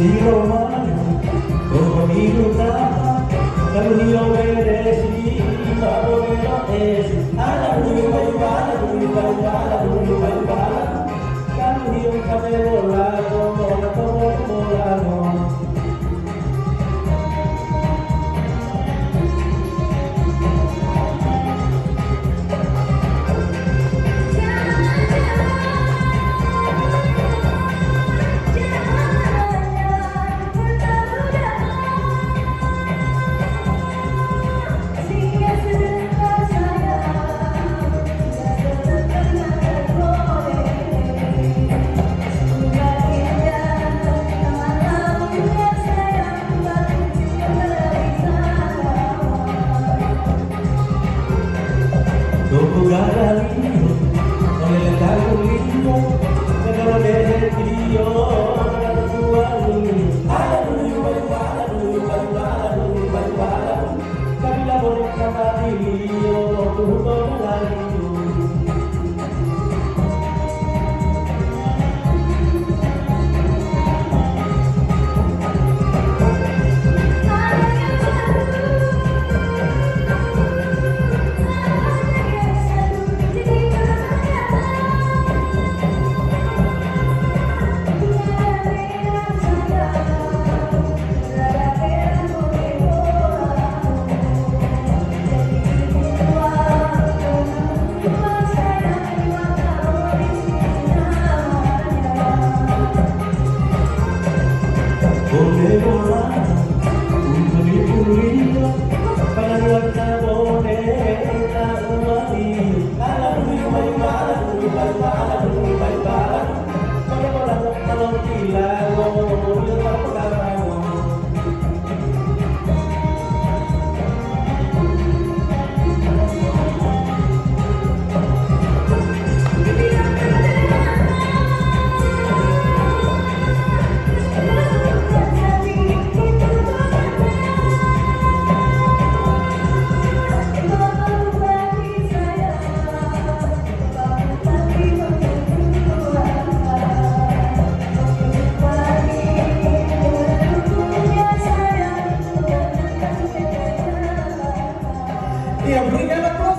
di romano, come Rutana, la Dio meresi, ma dove lo esi, alla lui vai bala, lui vai bala, lui vai bala, cambio un capello volato, volato, volato. Dopo gara l'io, come le calcolino, per non avere Dio, la tua lui, alla lui, capi la bocca ma di io, tutto la io. E obrigada por